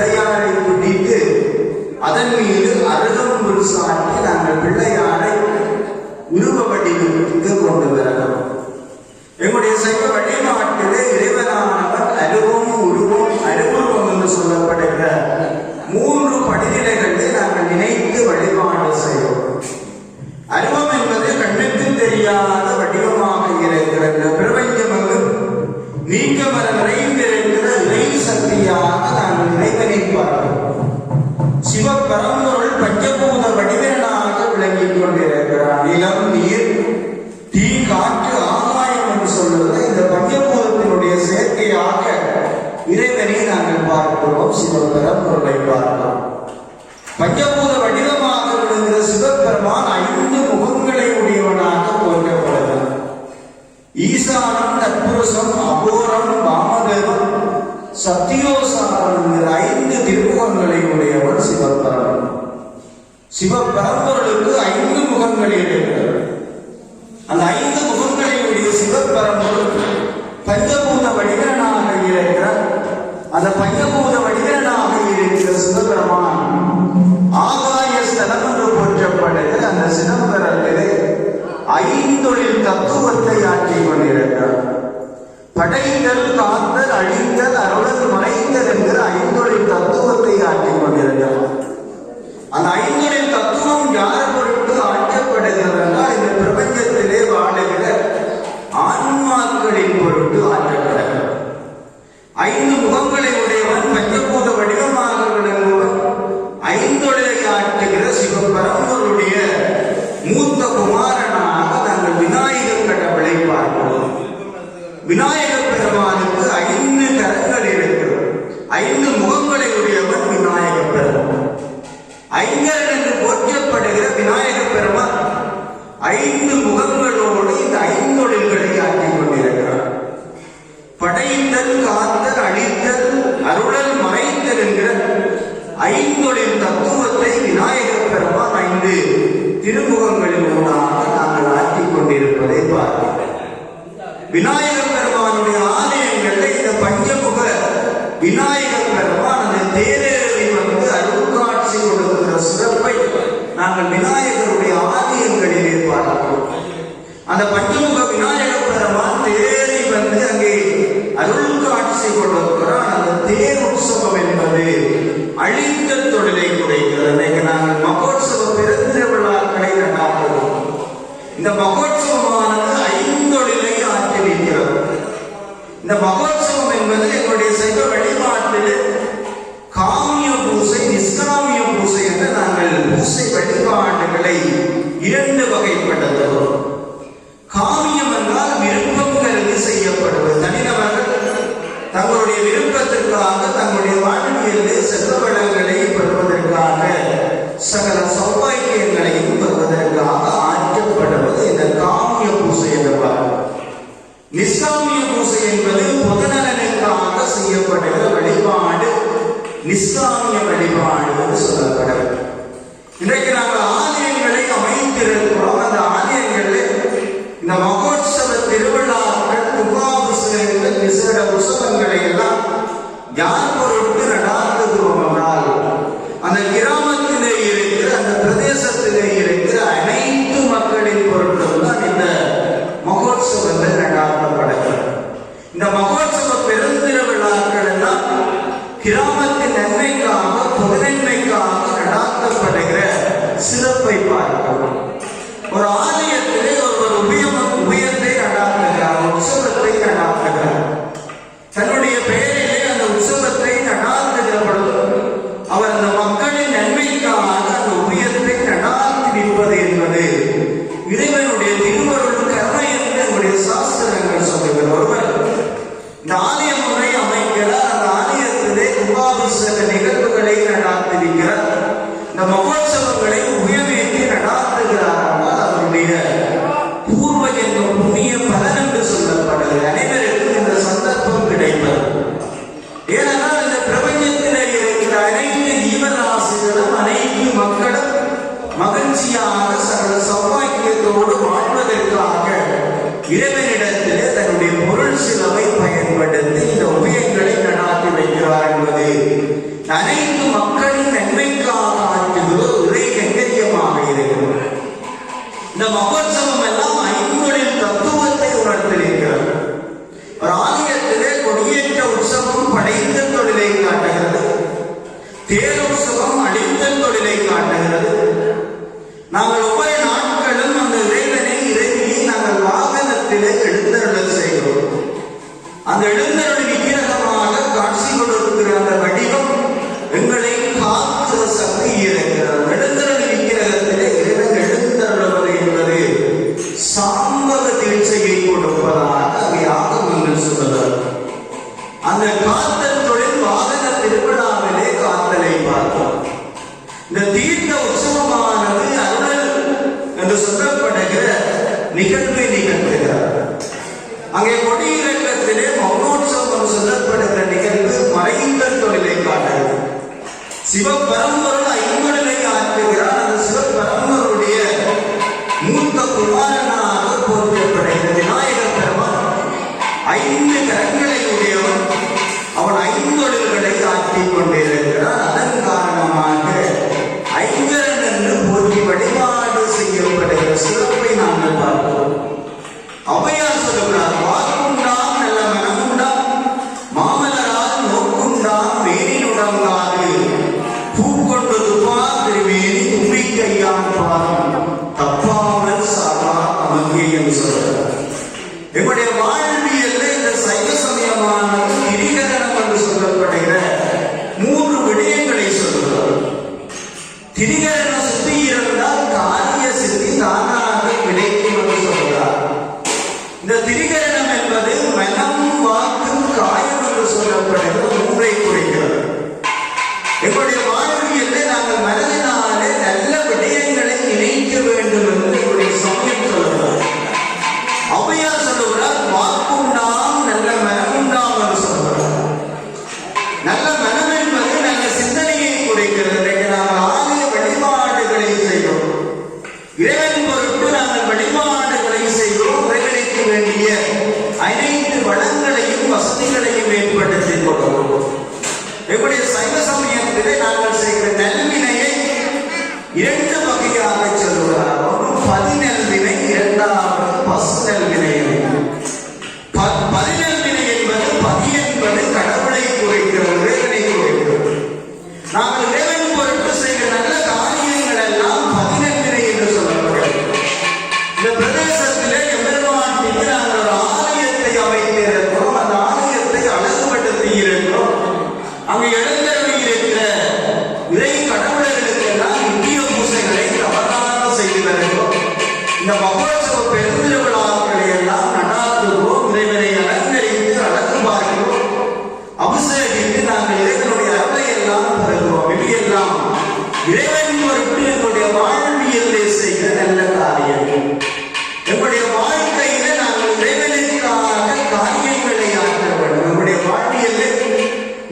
பிள்ளையாரை பிடித்து அதன் மீது அருகம்புல் சாட்டி நாங்கள் பிள்ளையாரை உருவ வடிவத்துக்கு கொண்டு வருகிறோம். எங்களுடைய சைவ வழிபாட்டிலே இறைவனானவர் அருவம், உருவம், அருவுருவம் என்று சொல்லப்படுகிற 3 படிநிலைகளை நாங்கள் நினைத்து வழிபாடு செய்வோம். அருவம் என்பது கண்ணுக்கு தெரியாத வடிவமாக இருக்கிற பிரபஞ்சமங்கு நீக்கமர நிறைந்திருக்கிற இறை சக்தியாக நாங்கள் இறைவனை பார்க்கிறோம். சிவபரம்பொருள் பஞ்சபூத வடிவனாக விளங்கிக் கொண்டிருக்கிறார். நிலம், நீர், தீ, காற்று, ஆகாயம் என்று சொல்வது இந்த பஞ்சபூதத்தினுடைய சேர்க்கையாக இறைவனை நாங்கள் பார்க்கிறோம். சிவபரம்பொருளை பார்க்கிறோம். பஞ்சபூத வடிவமாக விளங்குகிற சிவபெருமான் 5 முகங்களை உடையவனாக போற்றப்படுகிறார். ஈசானம், தத்புருஷம், அகோரம், வாமதேவம், சத்தியோசாரம் என்கிற 5 திருமுகங்களை உடையவர் சிவபெருமான். சிவபரம்பொருளுக்கு 5 முகங்கள் இருக்கிறது. அந்த 5 முகங்களை உடைய சிவபரம்பொருள் பஞ்சபூத வடிவனாக இருக்கிறார். அந்த பஞ்சபூத வடிவனாக இருக்கிற சிவபெருமான் ஆகாய ஸ்தலம் என்று போற்றப்படுகிற அந்த சிதம்பரத்திலே 5 தத்துவத்தை ஆற்றிக் கொண்டிருக்கிறார். படைத்தல், காத்தல், அழித்தல், அருளல், மறைத்தல் என்கிற 5 தத்துவத்தை ஆற்றிக் கொண்டிருக்கிறார். அந்த 5 தத்துவம் யார் பொருட்டு ஆற்றப்படுகிறது என்றால் இந்த பிரபஞ்சத்திலே வாழுகிற ஆன்மாக்களின் பொருட்டு ஆற்றப்படுகிறது. 5 முகங்களை உடையவன், பஞ்சபூத வடிவமாக விளங்குவன், 5 ஆற்றுகிற சிவபரம்பொருளுடைய மூத்த குமாரனாக நாங்கள் விநாயகர் கடவுளை பார்க்கிறோம். விநாயகர் பெருமானுக்கு 5 கரங்கள் இருக்கிறது. 5 முகங்களை உடையவன் விநாயகர் பெருமான். 5 என்று போற்றப்படுகிற விநாயகர் பெருமான் 5 முகங்களோடு இந்த 5 தொழில்களை ஆற்றிக் கொண்டிருக்கிறார். படைத்தல், காத்தல், அழித்தல், அருளல், மறைத்தல் என்கிற 5 தத்துவத்தை விநாயகர் பெருமான் 5 திருமுகங்களின் ஊடாக நாங்கள் ஆற்றிக் கொண்டிருப்பதை பார்க்கிறோம். விநாயகர் பெருமானுடைய ஆலயங்களில் இந்த பஞ்சமுக விநாயகர் பெருமான் அந்த தேரேறி வந்து அருட்காட்சி கொடுக்கிற சிறப்பை நாங்கள் விநாயகருடைய ஆலயங்களிலே பார்க்கிறோம். அந்த பஞ்சமுக விநாயகர் பெருமான் தேரேறி வந்து அங்கே அருள்காட்சி கொடுக்கிறார். அந்த தேர் உற்சவம் என்பது அழித்தல் தொழிலை குறைக்கிறது. நாங்கள் மகோத்சவ பெருந்திர விழாக்களை நடாத்துவோம். இந்த மகோத்சவமானது 5 ஆற்றி வைக்கிறது. இந்த மகோத்சவம் என்பது எங்களுடைய சைவ வழிபாட்டில் காமிய பூசை, நிஷ்காமிய பூசை என்று நாங்கள் பூசை வழிபாடுகளை 2 வகைப்படுத்துகிறோம். காமியம் என்றால் விருப்பம் கருதி செய்யப்படுவது. தனிநபர்கள் தங்களுடைய விருப்பத்திற்காக தங்களுடைய வாழ்வியலிலே செல்வ வளங்களை பெறுவதற்காக சகல சௌபாக்கியங்களையும் பெறுவதற்காக ஆற்றப்படுவது இந்த காமிய பூசை என்பார். நிஷ்காமிய பூசை என்பது பொதுநலனுக்காக செய்யப்படுகிற வழிபாடு நிஷ்காமிய வழிபாடு என்று சொல்லப்படுகிறது. இன்றைக்கு நாங்கள் ஆலயங்களை அமைத்திருக்கிறோம். அந்த ஆலயங்களில் இந்த மகோத்சவ திருவிழாக்கள், கும்பாபிஷேகங்கள், விசேட உற்சவங்களை எல்லாம் யார் பொருட்டு நடாத்துகிறோம் என்றால் அந்த கிராமத்திலே இருக்கிற, அந்த பிரதேசத்திலே இருக்கிற அனைத்து மக்களின் பொருட்களும் தான் இந்த மகோத்சவங்கள் நடாத்தப்படுகிறது. இந்த மகோத்சவ பெருந்திருவிழாக்கள் எல்லாம் கிராமத்தின் நன்மைக்காக, பொது நன்மைக்காக நடாத்தப்படுகிற சிறப்பை பார்க்கிறோம். ஒரு ஆலயத்திலே ஒருவர் உபயத்தை நடாத்துகிறார், உற்சவத்தை நடாத்துகிறார். தன்னுடைய பெயரிலே அந்த உற்சவத்தை நடாத்துகிற பொழுது அவர் அந்த மக்களின் நன்மைக்காக அந்த உபயத்தை நடாத்தி நிற்பது என்பது இறைவனுடைய திருவருள் கருணை என்று நம்முடைய சாஸ்திரங்கள் சொல்லுகிற ஒருவர் இந்த ஆலய முறை அமைக்கிறார். அந்த ஆலயத்திலே கும்பாபிஷேக நிகழ்வுகளை நடாத்திருக்கிறார். இந்த மகோத்சவங்களை உபயமேற்றி நடாத்துகிறார். அவருடைய பூர்வ ஜென்ம புண்ணிய பலன் என்று சொல்லப்படுகிறது. அனைவருக்கும் இந்த சந்தர்ப்பம் கிடைப்பது. ஏனென்றால் இந்த பிரபஞ்சத்திலே இருக்கிற அனைத்து ஜீவராசிகளும், அனைத்து மக்களும் மகிழ்ச்சியாக சகல சௌபாக்கியத்தோடு வாழ்வதற்காக இறைவனிடத்திலே தன்னுடைய பொருள் சிலவை பயன்படுத்தி இந்த உபயங்களை நடாத்தி வைக்கிறார் என்பது அனைத்து மக்களின் நன்மைக்காக ஆற்றுகிற இறை கைங்கரியமாக இருக்கிறது. இந்த மகோத்சவம் எல்லாம் ஐந்தொழில் தத்துவத்தை உணர்த்திருக்கிறது. ஒரு ஆலயத்திலே கொடியேற்ற உற்சவம் படைத்தல் தொழிலை காட்டுகிறது. தேருற்சவம் அடித்தல் தொழிலை காட்டுகிறது. நாங்கள் ஒவ்வொரு நாட்களும் அந்த இறைவனை இறைவியை நாங்கள் வாகனத்திலே எழுந்தருளல் செய்கிறோம். அந்த எழுந்தருள் விக்கிரகமாக காட்சி கொடுக்கிற அந்த வடிவம் எங்களை காக்கிற சக்தி இருக்கிறது. எழுந்தருள் விக்கிரகத்திலே இறைவன் எழுந்தருளுவது என்பது சாம்பக தீட்சையை கொடுப்பதாக அவை ஆகமங்கள் சொல்லுகிறார். அந்த காத்தல் தொழில் வாகன திருவிழாவிலே காத்தலை பார்த்தோம். இந்த தீர்த்த உற்சவமானது அருள் என்று சொல்லப்படுகிற நிகழ்வை நிகழ்த்துகிறார். அங்கே கொடியிறக்கத்திலே மௌனோற்சவம் சொல்லப்படுகிற நிகழ்வு மறைந்தல் தொழிலை காட்டுகிறது. சிவபரம்பொருள் ஐம்பொழிலை ஆற்றுகிறார். அந்த சிவபரம்பருடைய மூத்த குமாரனாக போற்றப்படுகிறது. விநாயகர் பெருமான் 5 கரங்களை உடையவன். அவன் 5 தொழில்களை ஆற்றிக் கொண்டிருக்கிறார். அதன் காரணமாக ஐங்கரன் என்று போற்றி வழிபாடு செய்யப்படுகிற சிறப்பை நாங்கள் பார்க்கிறோம். ஔவையார் சொல்லுகிறார், வாக்குண்டாம் நல்ல மனமுண்டாம் மாமலரால் நோக்குண்டாம் வேணினுடங்காது பூக்கொண்டு துப்பா திருவேணி தும்பி கையான் பாதம் தப்பாமல் சாகா அமங்கே என்று சொல்கிறார். எங்களுடைய வாழ்வியல்ல இந்த சைவ சமயமானது திரிகரணம் என்று சொல்லப்படுகிற 3 விடயங்களை சொல்லுகிறார். திரிகரண சுத்தி இருந்தால் காரிய சித்தி தானாக கிடைக்கும் என்று சொல்கிறார். இந்த திரிகரணம் என்பது மனம் வாக்கு காயம் என்று சொல்லப்படுகிற 3ஐ குறிக்கிறது. எங்களுடைய வாழ்வியல்ல நாங்கள் மனதினாலே நல்ல விடயங்களை நினைக்க வேண்டும் என்று எங்களுடைய சமயம் சொல்லுகிறார். ஔவையார் சொல்லுகிறார், வாக்குண்டாம் நல்ல மனமுண்டாம் என்று சொல்கிறார். நல்ல மனம் என்பது நல்ல சிந்தனையை குறிக்கிறது. நாங்கள் ஆலய வழிபாடுகளை செய்கிறோம். இறைவன் பொருட்டு நாங்கள் வழிபாடுகளை செய்கிறோம். இறைவனுக்கு வேண்டிய அனைத்து வளங்களையும் வசதிகளையும் ஏற்படுத்திக் கொள்கிறோம். எங்களுடைய சைவ சமயத்திலே நாங்கள் செய்கிற நல்வினையை 2 வகையாக சொல்லுகிறார். ஒன்று பதிநல்வினை, 2வது பசுநல்வினை. பதிநல்வினை என்பது பதி என்பது கடவுளை குறிக்கிறது, இறைவனை குறிக்கிறது. நாங்கள் இறைவன் பொருட்டு செய்கிற நல்ல காரியங்கள் எல்லாம் பதிநல்வினை என்று சொல்லப்படுகிறது. இந்த பிரதேசத்திலே எம்பெருமானுக்கு நாங்கள் ஒரு ஆலயத்தை அமைத்திருக்கிறோம். அந்த ஆலயத்தை அழகுபடுத்தி இருக்கிறோம். அங்கு எழுந்தருளி இருக்கிற இறை கடவுளர்களுக்கெல்லாம் நித்திய பூசைகளை தவறாக செய்து வருகிறோம். இந்த மகோத்சவ பெருந்திருவிழாக்களை எல்லாம் நடாத்துகிறோம். இறைவனை அலங்கரித்து அழகு பார்க்கிறோம். அபிஷேகித்து நாங்கள் இறைவனுடைய அருளை எல்லாம் பெறுகிறோம். இவையெல்லாம் இறைவன் பொருட்டு எங்களுடைய வாழ்வியலை செய்கிற நல்ல காரியங்கள். எங்களுடைய வாழ்க்கையில நாங்கள் இறைவனுக்காக காரியங்களை ஆற்ற வேண்டும். நம்முடைய வாழ்வியலை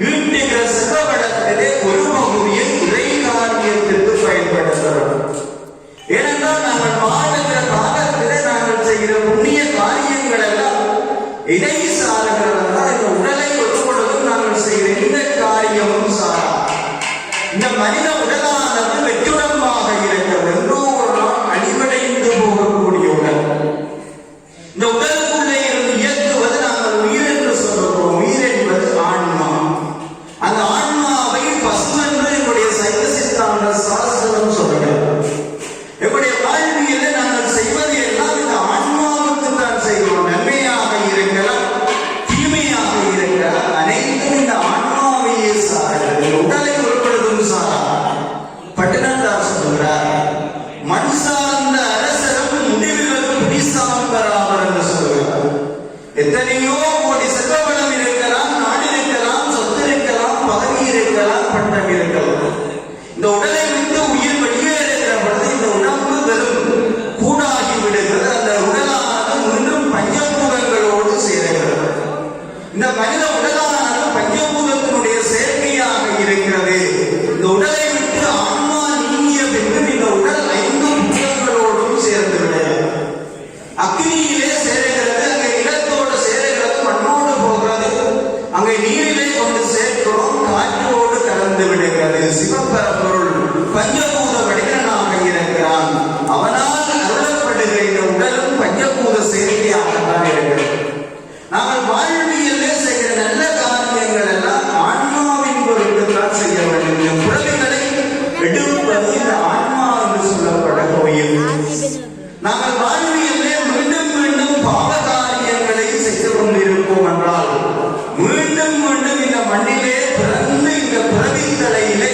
ஈட்டுகிற செல்வவளத்திலே ஒரு பகுதியை இறை காரியத்திற்கு பயன்படுத்துகிறோம். ஏனென்றால் நாங்கள் வாழுகிற காலத்திலே நாங்கள் செய்கிற புண்ணிய காரியங்கள் எல்லாம் இதை சாருகிறதா? இந்த உடலை ஒட்டுப்பொழுதும் நாங்கள் செய்கிற எந்த காரியமும் சாரா. இந்த மனித உடலானது வெற்றுடமாக இருக்கிறது. என்றோ ஒரு நாள் அடிவடைந்து போகக்கூடிய உடல். இந்த உடலுக்குள்ளே இருந்து இயக்குவது நாங்கள் உயிர் என்று சொல்லுகிறோம். உயிர் என்பது ஆன்மா. அந்த ஆன்மாவை பசு என்று என்னுடைய சைவ சித்தாந்த சாஸ்திரம் சொல்லுகிறது. எங்களுடைய வாழ்வியலை நாங்கள் செய்வது எல்லாம் இந்த ஆன்மாவுக்கு தான் செய்கிறோம். நன்மையாக இருக்கலாம், தீமையாக இருக்கலாம், அனைத்தும் இந்த ஆன்மாவையே சார்கிறது. உடலை உட்படுத்தும் சாரா. பட்டினத்தார் சொல்லுகிறார், மண் சார்ந்த அரசரும் முடிவுகளும் குடி சார்ந்தராவர் என்று சொல்லுகிறார். எத்தனையோ கோடி செல்வவளம் இருக்கலாம், நாடு இருக்கலாம், சொத்து இருக்கலாம், பதவி இருக்கலாம், பட்டம் இருக்கலாம். இந்த உடலை விட்டு உயிர் வெளியேறுகிற பொழுது இந்த உடம்பு வெறும் கூடாகி விடுகிறது. அந்த உடலானது மீண்டும் பஞ்சபூதங்களோடு சேருகிறது. இந்த மனித உடலானது பஞ்சபூதத்தினுடைய சேர்க்கையாக இருக்கிறது. இந்த உடலை விட்டு ஆன்மா நீங்கிய பின்பு இந்த உடல் 5 பூதங்களோடும் சேர்ந்து விடுகிறது. அக்னியிலே சேருகிறது, அங்கே இடத்தோடு சேருகிறது, மண்ணோடு போகிறது, அங்கே நீரிலே கொண்டு சேர்க்கிறோம், காற்றோடு கலந்து விடுகிறது. இருக்கிறது. சிவபரம்பொருள் பஞ்சபூத வடிவனாக இருக்கிறான். அவனால் அருளப்படுகிற இந்த உடலும் பஞ்சபூத சேர்க்கையாகத்தான் இருக்கிறது. நாங்கள் வாழ்வியலே செய்கிற நல்ல காரியங்கள் எல்லாம் ஆன்மாவின் பொருட்டு தான் செய்ய வேண்டும். இந்த புறவிகளை எடுப்பது இந்த ஆன்மா என்று சொல்லப்பட கோயில். நாங்கள் வாழ்வியலே மீண்டும் மீண்டும் பாவ காரியங்களை செய்து கொண்டிருப்போம் என்றால் மீண்டும் மீண்டும் இந்த மண்ணிலே பிறந்து இந்த பிறவித்தலையிலே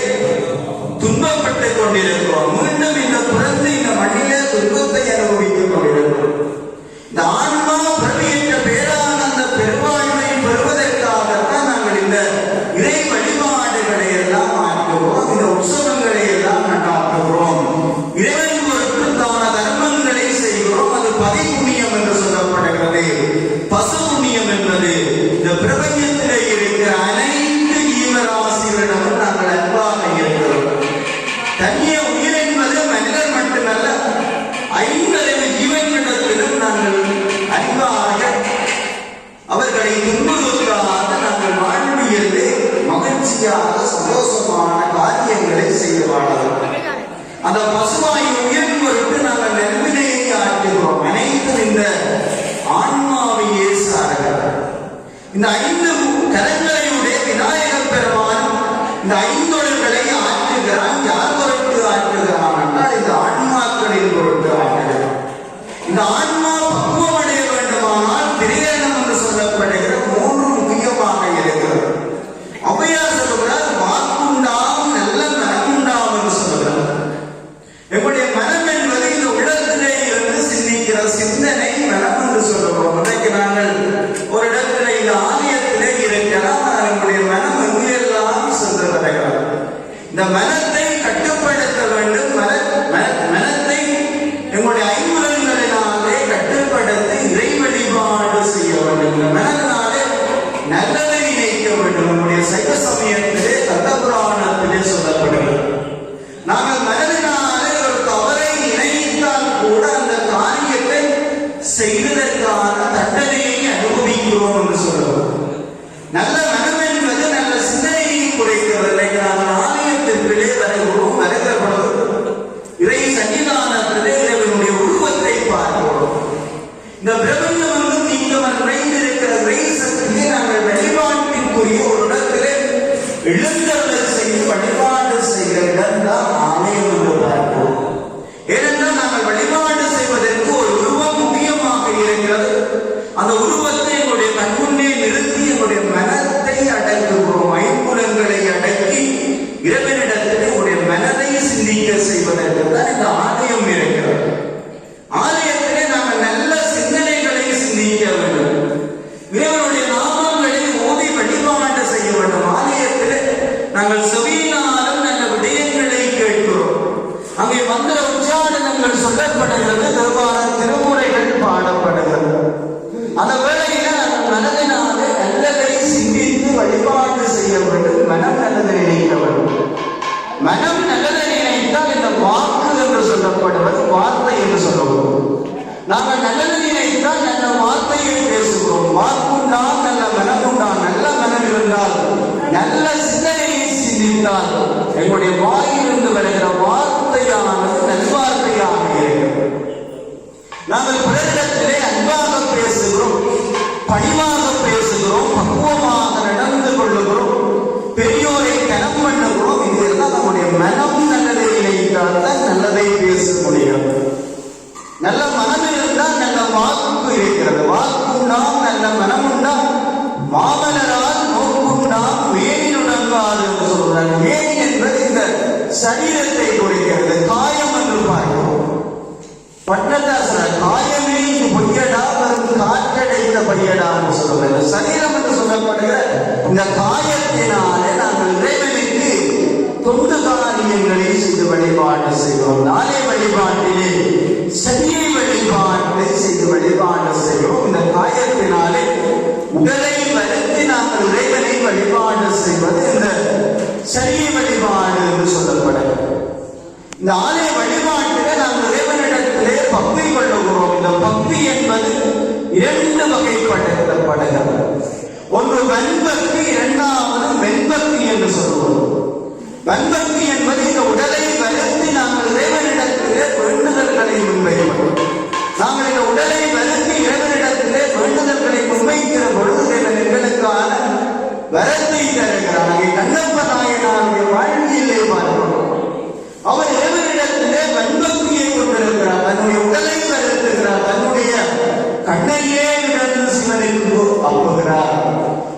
துன்பப்பட்டுக் கொண்டிருக்கிறோம். மீண்டும் இந்த பிறந்து இந்த மண்ணிலே துன்பத்தை அனுபவித்துக் கொண்டிருக்கிறோம். இந்த ஆன்மா பிறவியற்ற பேரானந்த பெருவாழ்வை பெறுவதற்காகத்தான் நாங்கள் இந்த இறை வழிபாடுகளை எல்லாம் ஆற்றுகிறோம். இந்த உற்சவங்களை எல்லாம் நடாற்றுகிறோம். இறைவன் பொருட்களுக்கான தர்மங்களை செய்கிறோம். அது பதிபுண்ணியம் என்று சொல்லப்படுகிறது. பசு புண்ணியம் என்பது இந்த பிரபஞ்சத்திலே இருக்கிற அனைத்து ஜீவராசிகளிடமும் நாங்கள் அன்பாக இருக்கிறோம். தனிய உயிர் என்பது மனிதர் மட்டுமல்ல, 50 ஜீவன்களிடத்திலும் நாங்கள் அன்பாக அவர்களை துன்புறுத்தாத நாங்கள் வாழ்வியலே மகிழ்ச்சியாக சந்தோஷமான காரியங்களை செய்து வாழலாம். அந்த பசுவாய் உயிர் பொருட்டு நாங்கள் நன்மையை ஆற்றுகிறோம். அனைத்தும் இந்த ஆன்மாவையே சார்கிறது. இந்த 5 கரங்களையுடைய விநாயகப் பெருமான் இந்த 5 தொழில்களை ஆற்றுகிறான். யார் பொருட்டு ஆற்றுகிறான் என்றால் இந்த ஆன்மாக்களின் பொருட்டு ஆற்றுகிறான். இந்த ஆன்மா பக்குவம் அடைய வேண்டுமானால் திரையேனம் என்று சொல்லப்படுகிற 3 முக்கியமாக இருக்கிறது. ஔவையார் சொல்கிறார், வாக்குண்டாம் நல்ல மனமுண்டாம் என்று சொல்கிறார். எங்களுடைய மனம் என்பது இந்த உள்ளத்திலே இருந்து சிந்திக்கிற சிந்தனை மனம் என்று சொல்லுகிறோம். இன்றைக்கு நாங்கள் ஒரு இடத்துல இந்த ஆலயத்திலே இருக்கலாம். நம்முடைய மனம் எங்கெல்லாம் சென்று வருகிறது. இந்த மனத்தை கட்டுப்படுத்த வேண்டும். மனத்தை எங்களுடைய ஐம்புலன்களினாலே கட்டுப்படுத்தி இறை வழிபாடு செய்ய வேண்டும். இந்த மனதினாலே நல்லதை நினைக்க வேண்டும். நம்முடைய சைவ சமயத்திலே கந்த புராணத்திலே சொல்லப்படுகிறது. நாங்கள் மனதினாலே ஒரு தவறை நினைத்தால் கூட அந்த காரியத்தை செய்வதற்கான தண்டனையை அனுபவிக்கிறோம் என்று சொல்லுவோம். நல்ல மனம் என்பது நல்ல சிந்தனையை குறைக்கவில்லை. நாங்கள் ஆலயத்திற்குள்ளே வருகிறோம். வருகிற பொழுது இறை சன்னிதானத்திலே இறைவனுடைய உருவத்தை பார்க்கிறோம். இந்த பிரபஞ்சம் வந்து நீங்கவர் நிறைந்திருக்கிற இறை சக்தியை நாங்கள் வழிபாட்டிற்குரிய ஒரு இடத்திலே எழுந்தருளல் செய்து வழிபாடு செய்கிற இடம்தான் ஆலயம் என்று பார்க்கிறோம். ஏனென்றால் நாங்கள் வழிபாடு செய்வதற்கு ஒரு உருவம் முக்கியமாக இருக்கிறது. அந்த உருவத்தை எங்களுடைய கண்முன்னே நிறுத்தி எங்களுடைய மனத்தை அடக்குகிறோம். ஐம்புலன்களை அடக்கி இறைவனிடத்தில் எங்களுடைய மனதை சிந்திக்க செய்வதற்கு தான் இந்த ஆலயம் இருக்கிறது. ஆலயத்திலே நாங்கள் நல்ல சிந்தனைகளை சிந்திக்க வேண்டும். இறைவனுடைய நாமங்களை ஓதி வழிபாடு செய்ய வேண்டும். ஆலயத்திலே நாங்கள் செவியினாலும் நல்ல விடயங்களை கேட்கிறோம். அங்கே மந்திர உச்சாரணங்கள் சொல்லப்படுகிறது. தேவார திருமுறைகள் பாடப்படுகிறது. அந்த வேளையில நாங்கள் மனதினாலே நல்லதை சிந்தித்து வழிபாடு செய்ய வேண்டும். மனம் நல்லதை நினைக்க வேண்டும். மனம் நல்லதை நினைத்தால் இந்த வாக்கு என்று சொல்லப்படுவது வார்த்தை என்று சொல்லுவோம். நாங்கள் நல்லதை நினைத்தால் நல்ல வார்த்தையை பேசுகிறோம். வாக்குண்டால் நல்ல மனம் உண்டால், நல்ல மனம் இருந்தால், நல்ல சிந்தனையை சிந்தித்தால் எங்களுடைய வாயிலிருந்து வருகிற வார்த்தையானது நல்வார்த்தையாக இருக்கிறது. நாங்கள் பிறரிடத்திலே அன்பாக பேசுகிறோம், பணிவாக பேசுகிறோம், பக்குவமாக நடந்து கொள்ளுகிறோம், பெரியோரை கனம் பண்ணுகிறோம். இதெல்லாம் நம்முடைய மனம் நல்லதை நினைத்தால் தான் நல்லதை பேச முடியும். நல்ல மனம் இருந்தால் நல்ல வாக்கு இருக்கிறது. வாக்குண்டாம் நல்ல மனம் உண்டாம், மாமலரால் நோக்குண்டாம் மேனினுடங்காது என்று சொல்றாங்க. மேனி என்பது இந்த சரீரத்தை குறிக்கிறது. காயம் என்று பார்க்கிறோம். பட்டதாசர் காயமே பொய்யடா வரும் காற்றடைந்த பையடா என்று சொல்லுவாங்க. சரீரம் என்று சொல்லப்படுகிற இந்த காயத்தினாலே நாங்கள் இறைவனுக்கு தொண்டு காரியங்களை செய்து வழிபாடு செய்வோம். நாளை வழிபாட்டிலே சரிய வழிபாட்டை செய்து வழிபாடு செய்வோம். இந்த காயத்தினாலே உடலை வருத்தி நாங்கள் இறைவனை வழிபாடு செய்வது இந்த சரிய வழிபாடு என்று சொல்லப்படுகிறது. இந்த ஆலய வழிபாட்டிலே நாங்கள் இறைவனிடத்திலே பக்தி கொள்ளுகிறோம். இந்த பக்தி என்பது 2 வகைப்படுத்தப்படுகிறது. ஒன்று வன்பக்தி, இரண்டாவது மென்பக்தி என்று சொல்லுவோம். வன்பக்தி என்பது இந்த உடலை வருத்தி நாங்கள் இறைவனிடத்திலே வேண்டுதல்களை முன்வைப்போம். நாங்கள் இந்த உடலை வருத்தி இறைவனிடத்திலே வேண்டுதல்களை முன்வைக்கிற பொழுது இறைவன் எங்களுக்கான வரத்தை தருகிறார். கண்ணப்ப நாயனாருடைய வாழ்வியலே பார்க்கிறோம். அவர் இறைவனிடத்திலே வன்பக்தியை கொண்டிருக்கிறார். தன்னுடைய உடலை வருத்துகிறார். தன்னுடைய கண்ணையே இழந்து சிவனுக்கு அப்புகிறார்.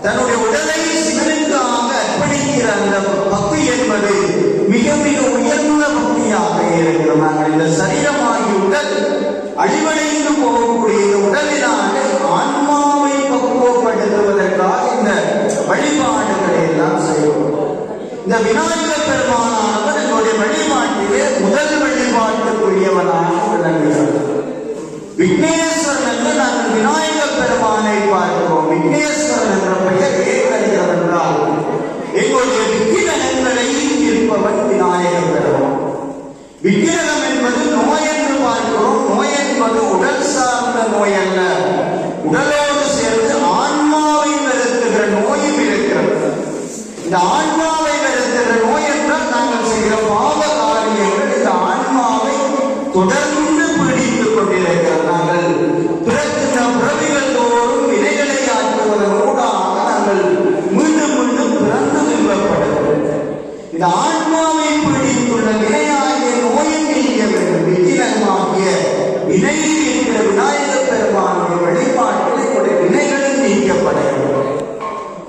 தன்னுடைய உடலை சிவனுக்காக அர்ப்பணிக்கிற அந்த பக்தி என்பது மிக மிக உயர்ந்த பக்தியாக இருக்கிறோம். நாங்கள் இந்த சரீரமாகி உடல் அழிவடைந்து போகக்கூடிய இந்த உடலினாலே ஆன்மாவை பக்குவப்படுத்துவதற்காக இந்த வழிபாடுகளை எல்லாம் செய்வோம். இந்த விநாயகர் பெருமானானவர் என்னுடைய வழிபாட்டிலே முதல் வழிபாட்டுக்குரியவனாக விளங்குகிறார். விக்னேஸ்வரன் என்று நாங்கள் விநாயகர் பெருமானை பார்க்கிறோம். விக்னேஸ்வரன் என்ற பெயர் ஏற்படுகிறது என்றால் எங்களுடைய விக்கிரகங்களை இருப்பவன் விநாயகர் பெருமான். விக்கிரகம் என்பது நோய் என்று பார்க்கிறோம். நோய் என்பது உடல் சார்ந்த நோய் அல்ல, உடலோடு சேர்ந்து ஆன்மாவை வருத்துகிற நோயும் இருக்கிறது. இந்த ஆன்மாவை வருத்துகிற நோய் என்றால் நாங்கள் செய்கிற பாவ காரியங்கள் இந்த ஆன்மாவை தொடர்ந்து பிடித்துக் கொண்டிருக்கிறது. நாங்கள் பிறக்கின்ற பிறவிகள் தோறும் வினைகளை ஆற்றுவதனூடாக நாங்கள் மீண்டும் மீண்டும் பிறந்து துன்பப்படுகிறோம். இந்த ஆன்மாவை பிடித்துள்ள வினையாகிய நோயை நீக்க வேண்டும். விக்கிரகமாகிய வினையை நீக்கிற விநாயகர் பெருமானுடைய வழிபாட்டில் என்னுடைய வினைகளும் நீக்கப்பட வேண்டும்.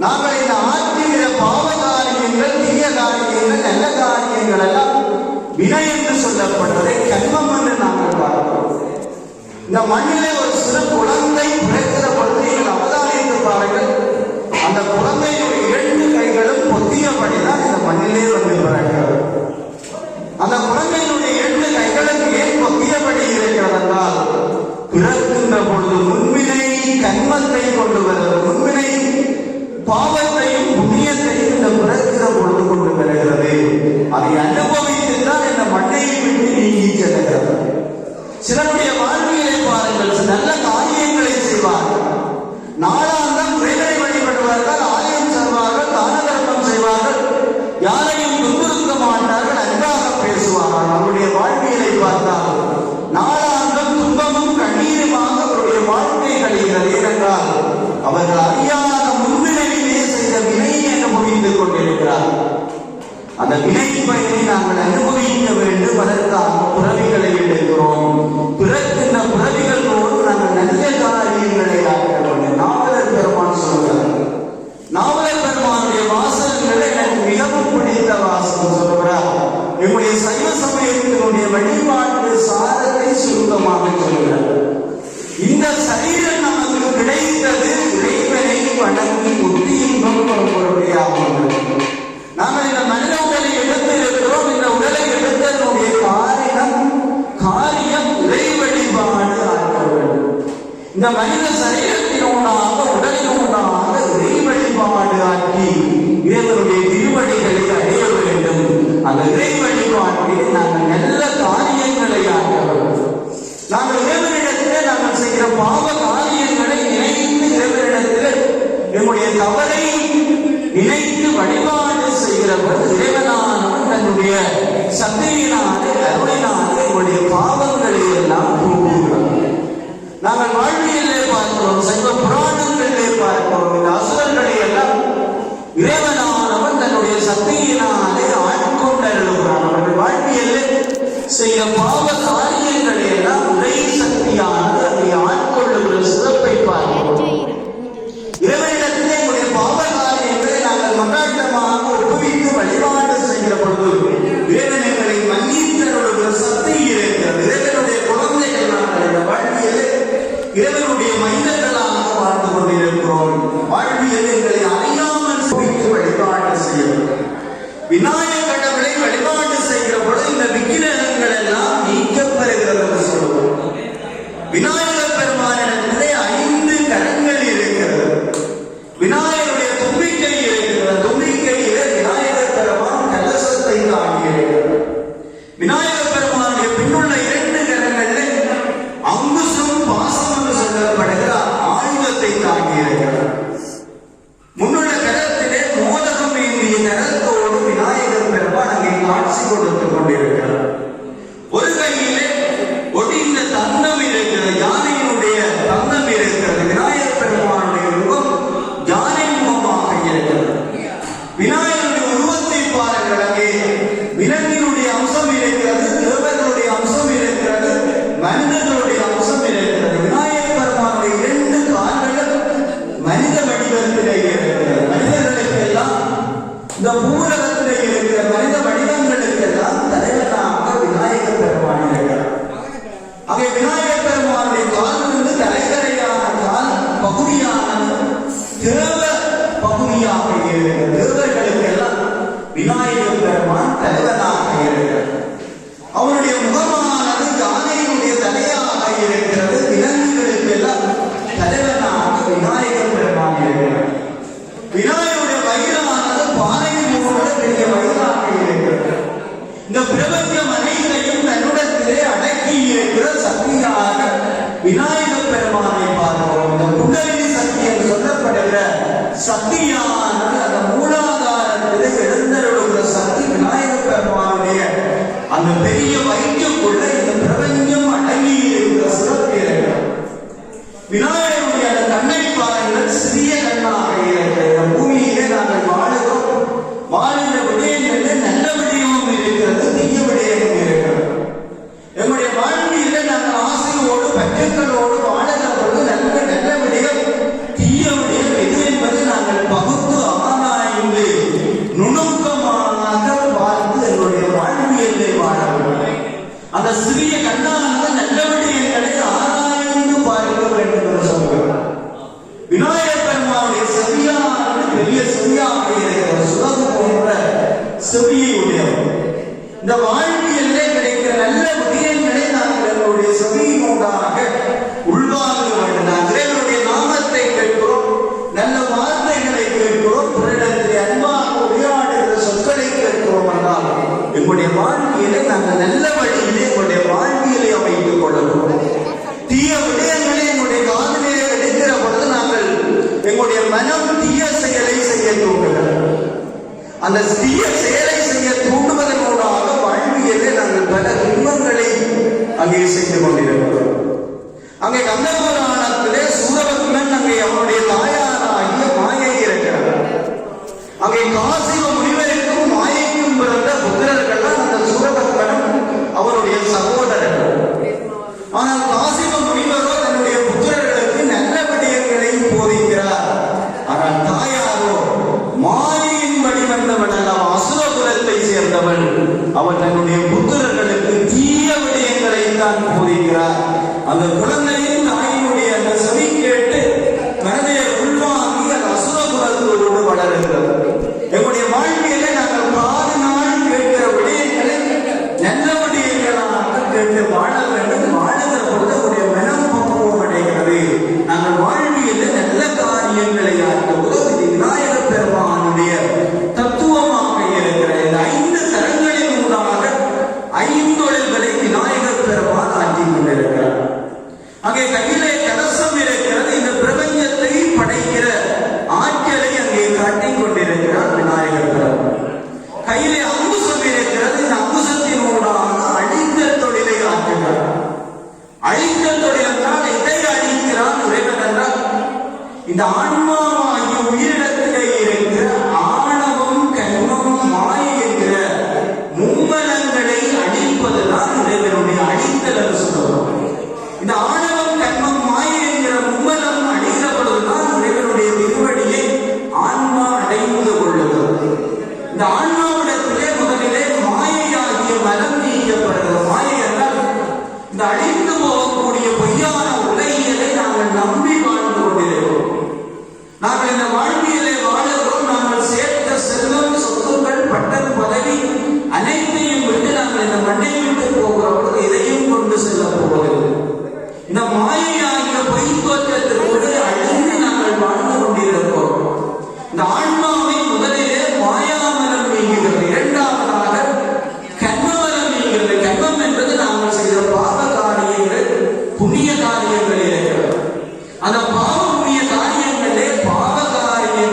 நாங்கள் இந்த ஆற்றுகிற பாவ காரியங்கள், தீய காரியங்கள், நல்ல காரியங்கள் எல்லாம் வினை என்று சொல்லப்படுவதை கர்மம் என்று நாங்கள் பார்க்கிறோம். இந்த மண்ணிலே ஒரு சிறு குழந்தை பிறக்கிற பொழுது நீங்கள் அவதானித்து பாருங்கள். அந்த குழந்தையுடைய 2 கைகளும் பொத்தியபடிதான் இந்த மண்ணிலே வந்து பிறக்கிறது. அந்த குழந்தையினுடைய 2 கைகளுக்கு ஏன் பொத்தியபடி இருக்கிறது என்றால் பிறக்கின்ற பொழுது முன்வினை கர்மத்தை கொண்டு வருகிறது. முன்வினை பாவத்தையும் புண்ணியத்தையும் இந்த பிறக்கிற பொழுது கொண்டு வருகிறது. அதை அனுபவித்துத்தான் இந்த மண்ணை விட்டு நீங்கி செல்கிறது. சிலருடைய வாழ்வியலை பாருங்கள். நல்ல காரியங்களை செய்வார்கள், நாளாந்தம் இறைவனை வழிபடுவார்கள், ஆலயம் செல்வார்கள், தான தர்மம் செய்வார்கள், யாரையும் துன்புறுத்த மாட்டார்கள், அன்பாக பேசுவார்கள். அவருடைய வாழ்வியலை பார்த்தால் நாளாந்தம் துன்பமும் கண்ணீருமாக அவருடைய வாழ்க்கை கழிகிறது. ஏனென்றால் அவர்கள் அறியாத முன்வினையிலே செய்த வினையை அனுபவித்துக் கொண்டிருக்கிறார். அந்த வினை பயனை நாங்கள் அனுபவிக்க வேண்டும். அதற்காக பிறவிகளை எடுக்கிறோம். பிறக்கின்ற பிறவிகளோடு நாங்கள் நல்ல காரியங்களை ஆக்க வேண்டும். நாவலர் பெருமான் சொல்கிறார். நாவலர் பெருமானுடைய வாசகங்களை எனக்கு மிகவும் பிடித்த வாசகம் சொல்கிறார். எங்களுடைய சைவ சமயத்தினுடைய வழிபாட்டு சாரத்தை சுருக்கமாக சொல்கிறார். இந்த சரீரம் நமக்கு கிடைத்தது இறைவனை வணங்கி முக்தி இன்பம் பொருளுடையாகும். நாங்கள் இந்த மனித உடலை எடுத்து இருக்கிறோம். இந்த உடலை எடுத்ததனுடைய காரியம் இறை வழிபாடு ஆக்க வேண்டும். இந்த மனித சரீரத்தினூடாக உடலினூடாக இறை வழிபாடு ஆக்கி இறைவனுடைய திருவடிகளை அடைய வேண்டும். அந்த இறை வழிபாட்டில் நாங்கள் நல்ல காரியங்களை ஆக்க வேண்டும். நாங்கள் இறைவனிடத்திலே நாங்கள் செய்கிற பாவ காரியங்களை நினைத்து இறைவனிடத்தில் நம்முடைய தவறை நினைத்து வழிபாடு செய்கிற பொழுது இறைவனானவன் தன்னுடைய சக்தியினாலே அருளினாலே நம்முடைய பாவங்களை எல்லாம் போக்குகிறார். நாங்கள் வாழ்வியலே பார்க்கிறோம், சைவ புராணங்களிலே பார்க்கிறோம். இந்த அசுரர்களை எல்லாம் இறைவனானவன் தன்னுடைய சக்தியினாலே ஆட்கொண்டு அருளுகிறான். அவர்கள் வாழ்வியலே செய்த பாவ காரியங்களை எல்லாம் இறை சக்தியானது அதை ஆட்கொள்ளுகிற சிறப்பை பார்க்கிறோம். இறைவனிடத்திலே நம்முடைய பாவ காரியங்களை நாங்கள் மன்றாட்டமாக ஒப்புவித்து வழிபாடு செய்கிற பொழுது இறைவன் எங்களை மன்னித்தருளுகிற சக்தி இருக்கிறது. இறைவனுடைய குழந்தைகள் நாங்கள் இந்த வாழ்வியலே இறைவனுடைய மைந்தர்களாக வாழ்ந்து கொண்டிருக்கிறோம். வாழ்வியல் எங்களை அறியாமல் சுவித்து வழிபாடு செய்யப்படும். விநாயகர் கடவுளை வழிபாடு செய்கிற பொழுது இந்த விக்கிரகங்கள் எல்லாம் நீக்கப்பெறுகிறது என்று சொல்லுவோம். விநாயகர் பெருமானிடத்திலே 5 கரங்கள் இருக்கிறது. விநாயகருடைய தும்பிக்கை இருக்கிறது. தும்பிக்கையிலே விநாயகர் பெருமான் கலசத்தை தாங்கியிருக்கிறது. விநாயகர் பெருமானுடைய பின்னுள்ள 2 கரங்களில் அங்குசம் பாசம் என்று சொல்லப்படுகிற ஆயுதத்தை தாங்கியிருக்கிறார். முன்னுள்ள கரத்திலே மோதகம் ஏந்திய கரத்தோடு விநாயகர் பெருமான் காட்சி கொடுத்துக் கொண்டிருக்கிறார். ஒரு கையிலே ஒடிந்த தந்தம் இருக்கிறது, யானையினுடைய தந்தம் இருக்கிறது. விநாயகர் பெருமானுடைய முகம் யானை முகமாக இருக்கிறது. விநாயகருடைய உருவத்தை பாருங்கள், அங்கே விலங்கினுடைய அம்சம் இருக்கிறது, தேவர்களுடைய அம்சம் இருக்கிறது, மனிதர்களுடைய அம்சம் இருக்கிறது. விநாயகர் பெருமானுடைய 2 கால்களும் மனித வடிவத்திலே இருக்கிறது. மனிதர்களுக்கு எல்லாம் இந்த பூலகத்திலே இருக்கிற மனித வடிவங்களுக்கு எல்லாம் தலைவனாக விநாயகர் பெருமான் இருக்கிறார். அங்கே விநாயகர் பெருமானுடைய காலிலிருந்து தலைவரையான கால் பகுதியானது தேவ பகுதியாக இருக்கிறது. தேவர்களுக்கு எல்லாம் விநாயகர் பெருமான் தலைவனாக இருக்கிறார். அவருடைய முகமானது யானையினுடைய தலையாக இருக்கிறது. விலங்குகளுக்கு எல்லாம் தலைவனாக விநாயகர் பெருமான் இருக்கிறார். விநாயகருடைய வயிறானது பானை போன்ற பெரிய வயிறாக இருக்கிறது. இந்த பிரபஞ்சம் அனைத்தையும் தன்னுடத்திலே அடக்கி இருக்கிற சக்தியாக விநாயகர் பெருமானை பார்க்கிறோம். இந்த குண்டலினி சக்தி என்று சொல்லப்படுகிற சக்தியானது அந்த மூலாதாரத்திலே எழுந்தருளுகிற சக்தி விநாயகர் பெருமானுடைய அந்த பெரிய வயிற்றுக்குள்ள இந்த பிரபஞ்சம் அடங்கி இருக்கிற சிறப்பு இருக்கிறது. விநாயகருடைய அந்த கண்ணை பாருங்கள், சிறிய கண்ணாக இருக்கிற பூமியிலே நாங்கள் வாழுகிறோம். வாழ்கிற விடயங்களில் நல்ல விடயமும் இருக்கிறது, தீய விடயமும் இருக்கிறது. எங்களுடைய வாழ்வியில நாங்கள் ஆசையோடு பற்றுக்களோடு வாழுகிற பொழுது நல்ல விடயம் தீய விடயம் எது என்பது நாங்கள் பகுத்து ஆராய்ந்து நுணுக்கமாக பார்த்து எங்களுடைய வாழ்வியலை வாழ வேண்டும். அந்த சிறிய கண்ணானது நல்ல விடயங்களை ஆராய்ந்து பார்க்க வேண்டும் என்று சொல்கிறார். விநாயகர் பெருமானுடைய செவியானது பெரிய செவியாக இருக்கிற சுலகு போன்ற செவியை உடையவர். இந்த வாழ்வியலே கிடைக்கிற நல்ல விடயங்களை நாங்கள் எங்களுடைய செவியினூடாக உள்வாங்க வேண்டும். நாங்கள் எங்களுடைய நாமத்தை கேட்கிறோம், நல்ல வார்த்தைகளை கேட்கிறோம், பிறரிடத்தில் அன்பாக உரையாடுகிற சொற்களை கேட்கிறோம் என்றால் எங்களுடைய வாழ்வியலை நாங்கள் நல்ல வழியிலே எங்களுடைய வாழ்வியலை அமைத்துக் கொள்ளணும். தீய விடயங்களை எங்களுடைய காதிலே எடுக்கிற பொழுது நாங்கள் எங்களுடைய மனம் தீய செயலை செய்ய தூண்டுகிறது. அந்த தீய செயலை செய்ய தூண்டுவதன் மூலமாக வாழ்வியலே நாங்கள் பல துன்பங்களை அங்கே செய்து கொண்டிருக்கிறோம். அங்கே கந்தபுராணத்திலே சூரபத்மன் அங்கே அவனுடைய தாயாராகிய மாயை இருக்கிறார். அங்கே காசிவ முனிவருக்கும் மாயைக்கும் பிறந்த புத்திரர்கள் தான் அந்த சூரபத்மனும் அவருடைய சகோதரர்கள். ஆனால் காசிவ முனிவரோ தன்னுடைய புத்திரர்களுக்கு நல்ல விடயங்களை போதிக்கிறார். ஆனால் தாயாரோ மாயையின் வடிவந்தவன் அல்லவா, அசுர குலத்தை சேர்ந்தவள். அவன் தன்னுடைய புத்திரர்களுக்கு தீய விடயங்களை தான் போதிக்கிறார். அந்த குழந்தையின் தாயினுடைய அந்த செவி கேட்டு மனதை உள்வாங்கி அந்த அசுர குலத்தோடு வளருகிறது. எங்களுடைய வாழ்க்கையில நாங்கள் பாதி நாள் கேட்கிற விடயங்களை நல்ல விடயங்களாக கேட்டு வாழ வேண்டும். வாழுகிற பொழுது உடைய மனம் பக்குவம் அடைகிறது. நாங்கள் வாழ்வியல நல்ல காரியங்களை ஆற்ற உதவி விநாயகர் பெருமானுடைய தத்துவமாக இருக்கிற இந்த 5 தரங்களின் ஊடாக 5 தொழில்களை விநாயகர் பெருமான் ஆற்றிக் கொண்டிருக்கிறார். அங்கே கையிலே கலசம் இருக்கிறது. இந்த பிரபஞ்சத்தை படைக்கிற ஆட்களை அங்கே காட்டிக் கொண்டிருக்கிறார் விநாயகர் பெருமான். கையிலே அங்குசம் இருக்கிறது. இந்த அங்குசத்தின் ஊடாக அழித்தல் தொழிலை ஆற்றுகிறார். அழித்தல் தொழில் என்றால் எதை அழிக்கிறார் இறைவன் என்றால் இந்த ஆன்மாவாகிய உயிரிடத்திலே இருக்கிற ஆணவம், கர்மம், மாயை என்கிற மும்மலங்களை அழிப்பதுதான் இறைவனுடைய அழித்தல் என்று சொல்லுவோம். இந்த ஆணவம், கர்மம், மாயை என்கிற மும்மலம் அழிகிற பொழுதுதான் இறைவனுடைய திருவடியை ஆன்மா அடைந்து கொள்ளுகிறது. இந்த ஆன்மாவிடத்திலே முதலிலே மாயையாகிய மலம் நீக்கப்படுகிறது. மாயை என்றால் இந்த அழிந்து போகக்கூடிய பொய்யான உலகியலை நாங்கள் நம்பி வாழ்ந்து கொண்டிருக்கிறோம். நாங்கள் இந்த வாழ்வியலை வாழுகிறோம். நாங்கள் சேர்த்த செல்வம், சொத்துக்கள், பட்டம், பதவி அனைத்தையும் விட்டு நாங்கள் இந்த மண்ணை விட்டு போகிற பொழுது இதையும் கொண்டு செல்ல போவதில்லை. இந்த மாயையாகிய பொய் தோற்றத்திற்குள்ளே அழிந்து நாங்கள் வாழ்ந்து கொண்டிருக்கிறோம். இந்த ஆன்மாவை முதலிலே மாயாமலம் நீங்குகிறது. இரண்டாவதாக கர்மமலம் நீங்குகிறது. கர்மம் என்பது நாங்கள் செய்த பாவ காரியங்கள், புண்ணிய காரியங்கள் இருக்கிறது. அந்த பாவ புண்ணிய காரியங்களே பாவ காரியங்கள்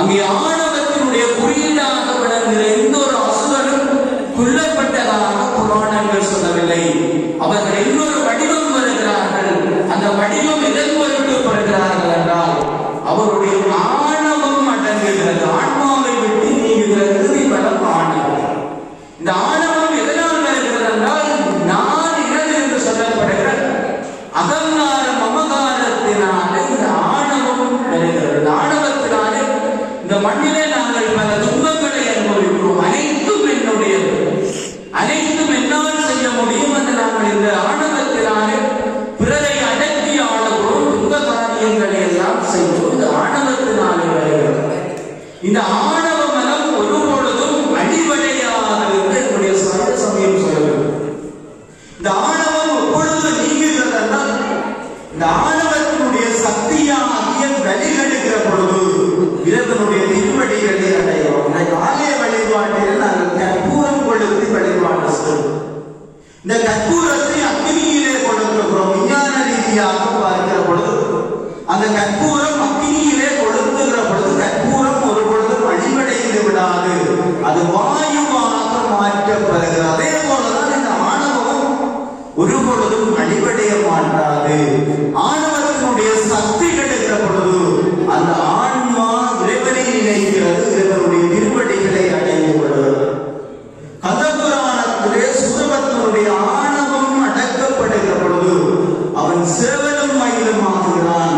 அங்கே ஆணவத்தினுடைய குறியீடாக விளங்குகிற எந்த ஒரு அசுரனும் கொல்லப்பட்டதாக புராணங்கள் சொல்லவில்லை. அவர்கள் இன்னொரு வடிவம் வருகிறார்கள். அந்த வடிவம் எதன் பொருட்டு வருகிறார்கள் என்றால் அவருடைய ஆணவம் அடங்குகிறது. ஆன்மாவை விட்டு நீங்குகிற இறுதி பலம் ஆணவம். இந்த ஆணவம் எதனால் வருகிறது என்றால் நான் எனது என்று சொல்லப்படுகிற அகங்கார மமகாரத்தினாலே இந்த ஆணவம் வருகிறது. இந்த ஆணவத்தினாலே இந்த மண்ணிலே நாங்கள் பல துன்பங்களை அனுபவிக்கிறோம். அனைத்தும் என்னுடையது, அனைத்தும் என்னால் செய்ய முடியும் என்று நாங்கள் இந்த ஆணவத்தினாலே பிறரை அடக்கி ஆளுகிறோம். துன்ப காரியங்களை எல்லாம் செய்வோம். இந்த ஆணவத்தினாலே வருகிறது. இந்த ஆணவ மனம் ஒரு பொழுதும் அடிவடையாது என்று என்னுடைய சமயம் சொல்லுகிறது. இந்த ஆணவம் எப்பொழுது நீங்குகிறதென்றால் இந்த ஆணவத்தினுடைய சக்தியாகிய வழிகெடுக்கிற பொழுது இறைவனுடைய திருவடிகளை அடையும். ஆலய வழிபாட்டில் நாங்கள் கற்பூரம் கொளுத்தி வழிபாடு செய்வோம். இந்த கற்பூரத்தை அக்னியிலே கொடுக்கிறோம். விஞ்ஞான ரீதியாக பார்க்கிற பொழுது அந்த கற்பூரம் அக்னியிலே கொளுத்துகிற பொழுது கற்பூரம் ஒரு பொழுதும் அழிவடைந்து விடாது, அது வாயுவாக மாற்றப்படுகிறது. அதே போலதான் இந்த ஆணவம் ஒரு பொழுதும் அழிவடைய மாட்டாது. ஆணவத்தினுடைய சக்தி கிடைக்கிற பொழுது அந்த ஆன்மா இறைவனை நினைக்கிறது, இறைவனுடைய திருவடிகளை அடைந்து விடுகிறது. கந்தபுராணத்திலே சூரபத்மனுடைய ஆணவம் அடக்கப்படுகிற பொழுது அவன் சேவலும் மயிலும் ஆகுகிறான்,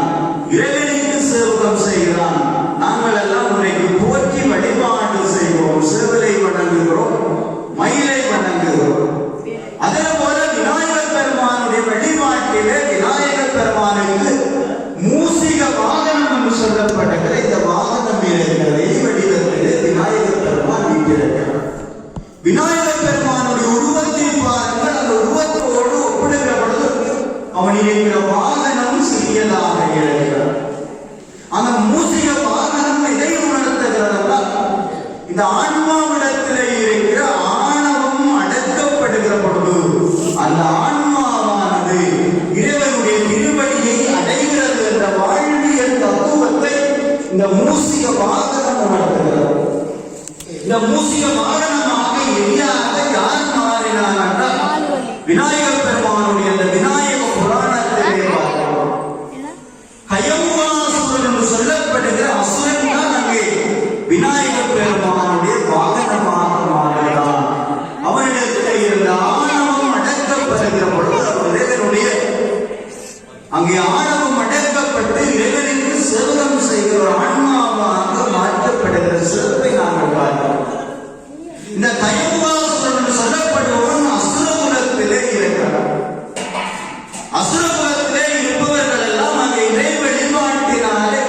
இறைவனுக்கு சேவகம் செய்கிறான். நாங்கள் எல்லாம் உன்னைக்கு போற்றி வழிபாடு செய்வோம், சேவலை வணங்குகிறோம், மயிலை வணங்குகிறோம். அதே போல விநாயகர் பெருமானுடைய வழிபாட்டிலே விநாயகர் பெருமானுக்கு மூசிக வாகனம் என்று சொல்லப்படுகிற இந்த வாகனம் இருக்கிறது. வடிவத்திலே விநாயகர் பெருமான் வீட்டிருக்கிறார். விநாயகர் பெருமானுடைய உருவத்தை பாருங்கள். அந்த உருவத்தோடு ஒப்பிடுகிற பொழுது அவன் இருக்கிற வாகனம் சிறியதாக இருக்கிறார். அந்த மூசிக வாகனம் எதை உணர்த்துகிறதா? இந்த ஆன்மாவிடத்திலே இருக்கிற ஆணவம் அடக்கப்படுகிற பொழுது அந்த ஆன்மாவானது இறைவனுடைய திருவடியை அடைகிறது என்ற வாழ்வியல் தத்துவத்தை இந்த மூசிக வாகனம் உணர்த்துகிறது. இந்த மூசிக வாகனமாக எரியாக யார் மாறினார் என்றால் விநாயகர் பெருமானுடைய அந்த விநாயக புராணத்திலே பார்க்கிறோம். கயமுகாசுரன் என்று சொல்லப்படுகிற அசுரன் தான் அங்கே விநாயகர் பெருமானுடைய வாகனமாக மாறுகிறான். அவனிடத்தில் இருந்த ஆணவம் அடக்கப்படுகிற பொழுது இறைவனுடைய அங்கே ஆணவம் அடக்கப்பட்டு இறைவனுக்கு சேவகம் செய்கிற ஆன்மாவாக மாற்றப்படுகிற சிறப்பை நாங்கள் பார்க்கிறோம். இந்த கயமுகாசுரன் சொல்லப்படுவன் அசுரகுலத்திலே இருக்கிறார். அசுரகுலத்திலே இருப்பவர்கள் எல்லாம் அங்கே இறை வழிபாட்டினாலே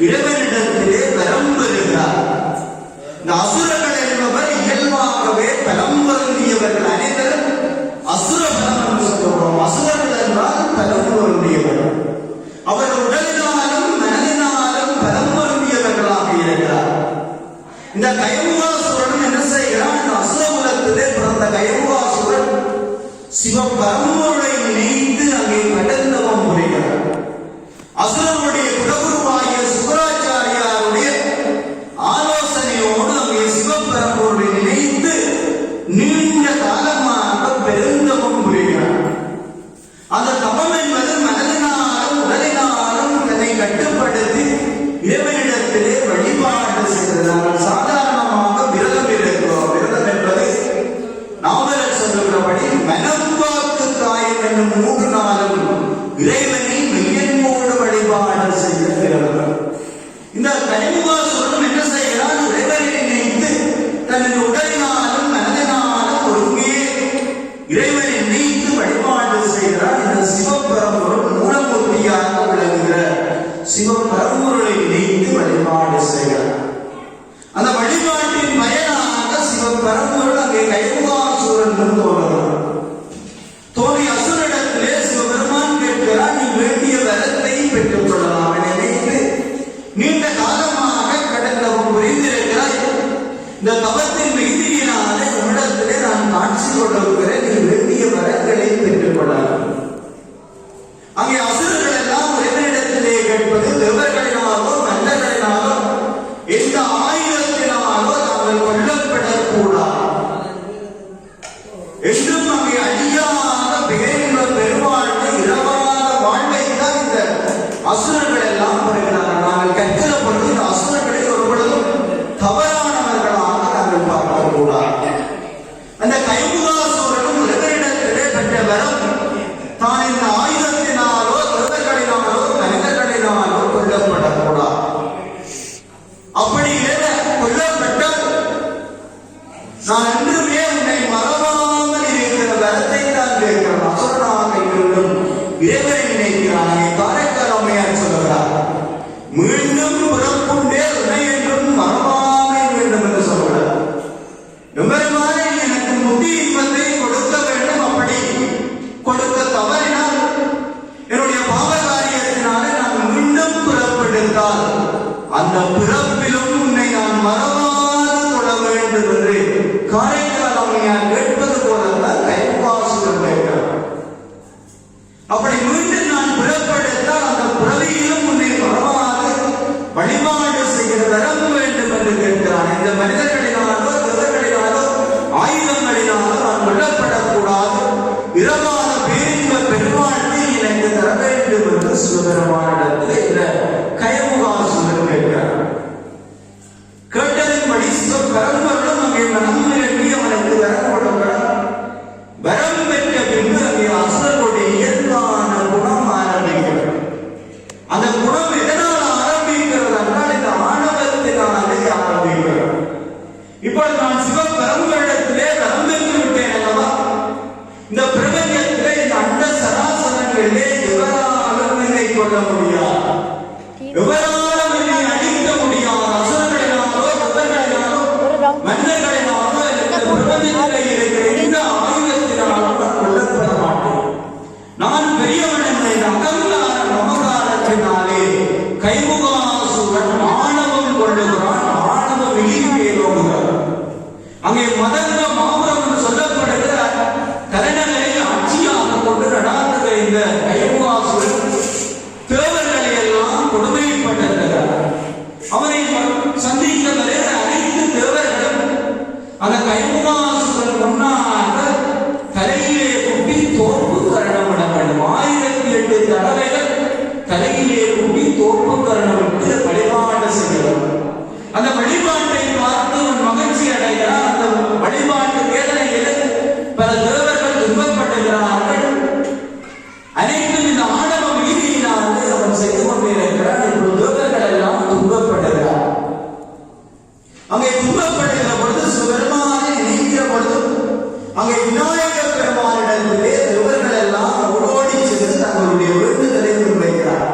இறைவனிடத்திலே வரம் பெறுகிறார். இந்த அசுரர்கள் என்பவர் இயல்பாகவே பலம் பொருந்தியவர்கள். அனைவரும் அசுர பலம் என்று சொல்கிறோம். அசுரர்கள் என்றால் பலம் பொருந்தியவர்கள். அவர் உடலினாலும் மனதினாலும் பலம் பொருந்தியவர்களாக இருக்கிறார். இந்த கயமுகாசுரன் என்ன செய்கிறான்? இந்த அசுரகுலத்திலே பிறந்த கயமுகாசுரன் சிவபரம்பொருளை நினைத்து அங்கே கடந்தவம் புரிகிறார். அசுரனுடைய குலகுருவாகிய சுக்கராச்சாரியாருடைய ஆலோசனையோடு அங்கே சிவபரம்பொருளை நினைத்து நீண்ட காலமாக பெருந்தவம் புரிகிறார். அந்த தவம் என்பது மனதினாலும் உடலினாலும் தன்னை கட்டுப்படுத்தி இறைவனிடத்திலே வழிபாடு செய்கிறார்கள். சாதாரணமாக விரதம் இருக்கிறோம். விரதம் என்பது நாவலர் சொல்லுகிறபடி மனம்பாக்கு காயம் என்னும் 3 நாளும் இறைவனை மெய்யன்போடு வழிபாடு செய்கிறார்கள். இந்த கயமுகாசுரன் என்ன செய்கிறான்? இறைவனை நினைத்து தன் உடலினாலும் மனதினாலும் ஒருங்கே இறைவனை நினைத்து வழிபாடு செய்கிறான். இந்த சிவபரம்பொருள் மூலமூர்த்தியாக விளங்குகிற சிவபரம்பொருளை நினைத்து வழிபாடு செய்கிறார். அந்த வழிபாட்டின் பயனாக சிவபரம்பொருள் அங்கே கயமுகாசுரன் தோன்றுகிறார். தோன்றிய அசுரனிடத்திலே சிவபெருமான் கேட்கிறார், நீ வேண்டிய வரத்தை பெற்றுக் கொள்ளலாம் என நினைத்து நீண்ட காலமாக கடந்தவன் புரிந்திருக்கிறாய். இந்த தவத்தின் மிகுதியினாலே உன்னிடத்திலே நான் காட்சி கொண்டிருக்கிறேன், நீ வேண்டிய வரங்களை பெற்றுக் கொள்ளலாம். அங்கே அசுரர்கள் எல்லாம் இறைவனிடத்திலே கேட்பது தேவர்களினாலோ மன்னர்களினாலோ எந்த பிறப்பிலும் உன்னை நான் மறவாது தொட வேண்டும் என்று காரைக்கால் அம்மையார் கேட்பது போலதான் கைமுகாசுரன் கேட்கிறார். அப்படி மீண்டும் நான் பிறப்பெடுத்தால் அந்த பிறவியிலும் உன்னை மறவாது வழிபாடு செய்கிற வரம் வேண்டும் என்று கேட்கிறான். இந்த மனிதர்களினாலோ தேவர்களினாலோ ஆயுதங்களினாலோ நான் கொல்லப்படக்கூடாது, இரவான பேரின்ப பெருமாளை எனக்கு தர வேண்டும் என்று சிவபெருமானிடத்தில் இந்த கைமுகாசுரன் கேட்கிறார். கேட்டதின்படி பரம்பரும் அங்கே மனம் வேண்டி அவனுக்கு வரம் கொடுக்கிறார். வரம் பெற்ற பின்பு அங்கே அசுரனுடைய இயல்பான குணம் ஆரம்பிக்கிறது. அந்த குணம் எதனால் ஆரம்பிக்கிறது என்றால் இந்த ஆணவத்தினாலே ஆரம்பிக்கிறது. இப்பொழுது நான் சிவபெருமானிடத்திலே வரம் பெற்று விட்டேன் அல்லவா? இந்த பிரபஞ்சத்திலே இந்த அண்ட சராசரங்களிலே எவராலும் என்னை கொள்ள முடியாது, எவராலும் என்னை அழிக்க முடியாது. அசுரங்களினாலோ தேவர்களினாலோ மன்னர்களினாலோ இந்த பிரபஞ்சத்திலே இருக்கிற இந்த ஆயுதத்தினாலோ நான் கொல்லப்பட மாட்டேன். நான் பெரியவன் என்ற இந்த அகங்கார மமகாரத்தினாலே கைமுகாசுரன் ஆணவம் கொள்ளுகிறான், ஆணவ விழிப்பை நோக்குகிறான். அங்கே மதங்க மாபுரம் என்று சொல்லப்படுகிற தலைநகரை ஆட்சியாக கொண்டு நடாத்துகிற இந்த கைமுகாசுரன் தேவர்களை எல்லாம் கொடுமைப்பட்டிருக்கிறார். அவரை சந்திக்க வருகிற அனைத்து தேவர்களும் அந்த கைமுகாசுரன் முன்னாக தலையிலே கூட்டி தோப்பு கரணம் விட வேண்டும். 1008 தடவைகள் தலையிலே கூட்டி தோப்பு கரணம் விட்டு வழிபாடு செய்கிறார். அந்த வழிபாட்டை பார்த்து மகிழ்ச்சி அடைகிறார். அந்த வழிபாட்டு வேதனையில் பல தேவர்கள் துன்பப்படுகிறார்கள். அனைத்தும் இந்த ஆணவ வீதியினாலே அவன் செய்து கொண்டிருக்கிறார். தேவர்கள் எல்லாம் துன்பப்படுகிறார். அங்கே துன்பப்படுகிற பொழுது சிவபெருமானை நினைக்கிற பொழுது அங்கே விநாயக பெருமானிடத்திலே தேவர்கள் எல்லாம் ஓடோடி சென்று தங்களுடைய வேண்டுதலை முன்வைக்கிறார்.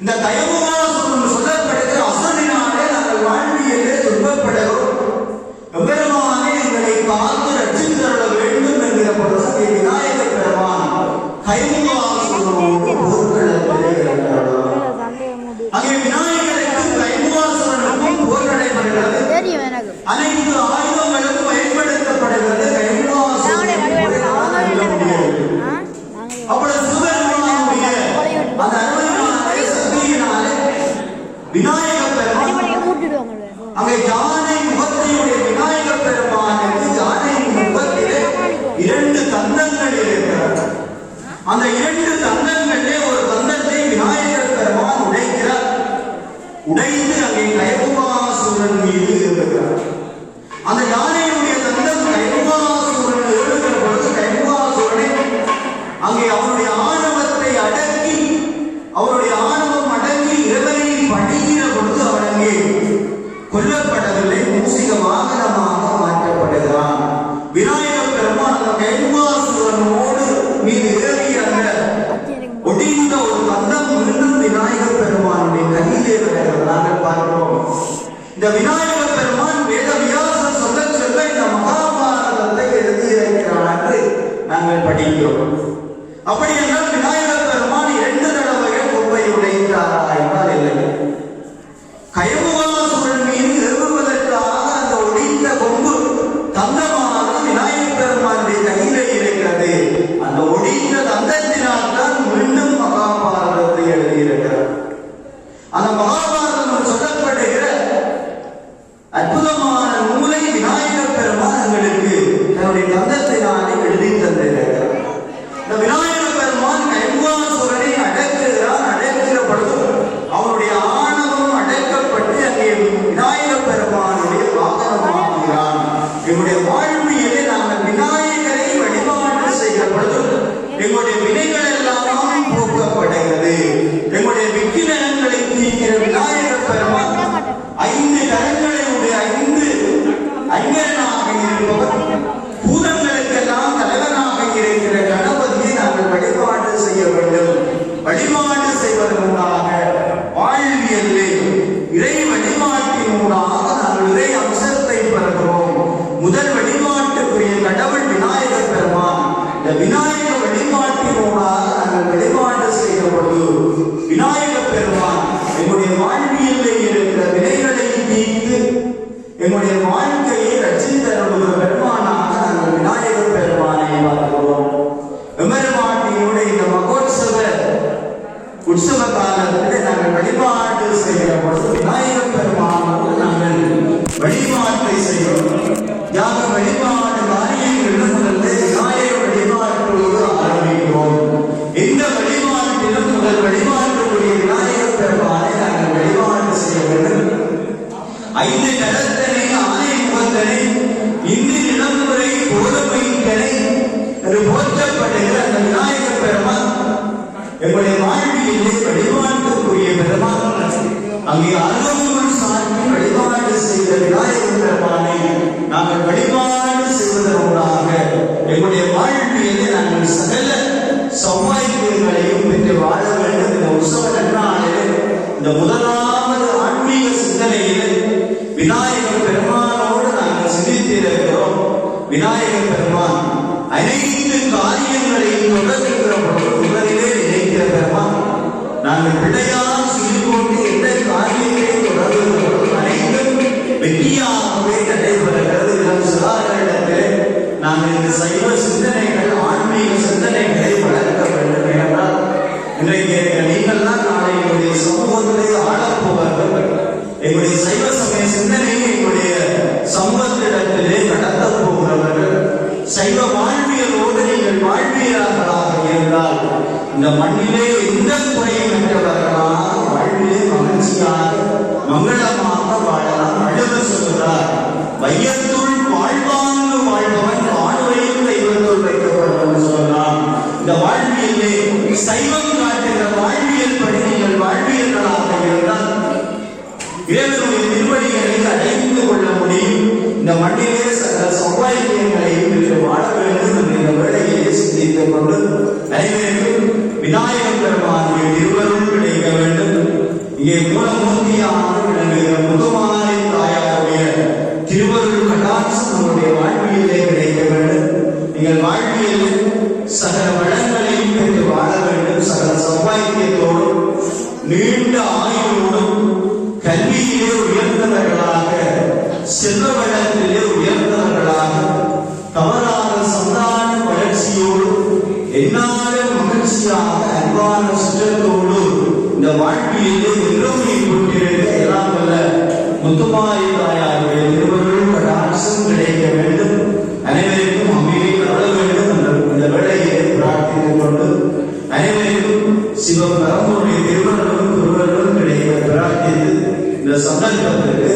இந்த கைமுகாசுரன் சொல்லப்படுகிற அசுரனினாலே நாங்கள் வாழ்வியலே துன்பப்படுகிறோம், பெருமானே எங்களை காத்து ரட்சித்தருள வேண்டும் என்கிற பொழுது அங்கே விநாயக பெருமான் கைமுகாசுரனோடு போர்க்களத்திலே இருக்கிறார். அங்கே விநாயகருக்கு கைமுகாசுரனுக்கும் போர் நடைபெறுகிறது. அனைத்து ஆயுதங்களும் பயன்படுத்தப்படுகிறது. அப்பொழுது சிவபெருமானுடைய அந்த அருளினாலே சக்தியினாலே விநாயக பெருமான் அங்கே யானை முகத்தையுடைய விநாயக பெருமானுக்கு யானை முகத்திலே 2 தந்தங்கள் இருக்கிறது. அந்த 2 தந்தங்களிலே ஒரு தந்தத்தை விநாயகர் பெருமான் உடைக்கிறார். உடைத்து அங்கே கைமுகாசுரன் மீது இருக்கிறார். அந்த யானையுடைய தந்தம் கைமுகாசுரன் எழுகிற பொழுது கைமுகாசுரனை அங்கே அவருடைய ஆணவத்தை அடக்கி, அவருடைய ஆணவம் அடங்கி இறைவனை பணிகிற பொழுது அவன் அங்கே கொல்லப்படவில்லை, மூசிக வாகனமாக மாற்றப்படுகிறான். விநாயகர் பெருமான் அந்த கைமுகாசுரனோடு மீது ஏறிய அந்த ஒடிந்த ஒரு தந்தம் மீண்டும் விநாயகர் பெருமானுடைய கையிலே வருகிறது. நாங்கள் பார்க்கிறோம். இந்த விநாயகர் பெருமான் வேதவியாசர் சொல்ல சொல்ல இந்த மகாபாரதத்தை எழுதியிருக்கிறான் என்று நாங்கள் படிக்கிறோம். அப்படி என்றால் விநாயகர் பெருமான் 2 தடவைகள் கொம்பை உடைத்தாரா என்றால் இல்லை. கைமுகாசுரன் மீது ஏறுவதற்காக அந்த ஒடிந்த கொம்பு தந்தமாக விநாயகர் பெருமானுடைய கையிலே இருக்கிறது. அந்த ஒடிந்த தந்தத்தினால் தான் மீண்டும் மகாபாரதத்தை எழுதியிருக்கிறார். அந்த மகாபாரதம் சொல்லப்படுகிற அற்புதமான நூலை விநாயகர் பெருமான் எங்களுக்கு தன்னுடைய தந்தத்தினாலே எழுதி தந்திருக்கிறார். இந்த விநாயகர் பெருமான் கைமுகாசுரனை அடக்குகிறான். அடக்கிற பொழுது அவருடைய ஆணவம் அடக்கப்பட்டு 5 கடத்தனை 6 முகத்தனை இந்து நிலமுறை கோலமைத்தனை என்று போற்றப்படுகிற அந்த விநாயக பெருமான் எங்களுடைய வாழ்வியிலே வழிபாட்டுக்குரிய பெருமான். அங்கே அருள் சாட்சி வழிபாடு செய்த விநாயக பெருமானை நாங்கள் வழிபாடு செய்வதற்காக எங்களுடைய வாழ்வியலை நாங்கள் சகல சௌபாக்கியங்களையும் பெற்று வாழ வேண்டும். இந்த உற்சவ நன்னாளில் இந்த முதலாவது ஆன்மீக சிந்தனையில் விநாயக பெருமானோடு நாங்கள் சிந்தித்திருக்கிறோம். விநாயக பெருமான் அனைத்து காரியங்களையும் தொடர்கின்ற பொழுது முதலிலே நினைக்கிற பெருமான். நாங்கள் பிள்ளையார் சொல்லிக்கொண்டு எந்த காரியத்தை தொடர்கின்ற பொழுது அனைத்தும் வெற்றியாகவே நடைபெறுகிறது. இளம் சிறார்களிடத்திலே நாங்கள் இந்த சைவ சிந்தனைகள் ஆன்மீக சிந்தனைகளை வளர்க்க வேண்டும். என்றால் இன்றைக்கு நீங்கள் தான் நாளை எங்களுடைய சமூகத்திலே ஆளப்போவார்கள். எங்களுடைய சைவ சமய சிந்தனையை எங்களுடைய சமூகத்திடத்திலே நடத்தப் போகிறவர்கள். சைவ வாழ்வியலோடு நீங்கள் வாழ்வியலாக இருந்தால் இந்த மண்ணிலே எந்த குறையும் பெற்றவர்களாக வாழ்விலே மகிழ்ச்சியாக மங்களமாக வாழலாம். வள்ளுவர் சொல்கிறார், வையத்துள் வாழ்வாங்கு வாழ்பவன் வாழ்வையில் தெய்வத்துள் வைக்கப்படுவன் சொல்லலாம். இந்த வாழ்வியலே சைவம் காட்டுகிற வாழ்வியல் படி நீங்கள் வாழ்வியல்களாக இருந்தால் இறைவனுடைய திருவடிகளை அடைந்து கொள்ள முடியும். இந்த மண்ணிலே சகல சௌபாக்கியங்களையும் இன்று வாழ வேண்டும் என்று இந்த வேளையிலே சிந்தித்துக் கொண்டு அனைவருக்கும் விநாயக பெருமானுடைய திருவருள் கிடைக்க வேண்டும். இங்கே மூலமூர்த்தியாக விளங்குகிற முதுமாரி தாயாருடைய திருவருள் கடாட்சம் நம்முடைய வாழ்வியலே கிடைக்க வேண்டும். நீங்கள் வாழ்வியலில் சகல வளங்களையும் பெற்று வாழ வேண்டும். சகல சௌபாக்கியத்தோடும் நீண்ட ஆயுளோடும் கல்வியிலே உயர்ந்தவர்களாக செல்வ வளத்திலே உயர்ந்தவர்களாக தவறான சந்தான வளர்ச்சியோடு என்னாலும் மகிழ்ச்சியாக அன்பான சுற்றத்தோடு இந்த வாழ்க்கையிலே எல்லோரை கொண்டிருக்க எல்லாம் வல்ல முத்துமாரி தாயாருடைய திருவருள் கடாட்சம் கிடைக்க வேண்டும். அனைவருக்கும் அமைதியை அருள வேண்டும் என்று இந்த வேளையிலே பிரார்த்தித்துக் கொண்டு அனைவருக்கும் சிவபெருமானுடைய திருவருளும் திருவருளும் கிடைக்க பிரார்த்தித்து இந்த சந்தர்ப்பத்திற்கு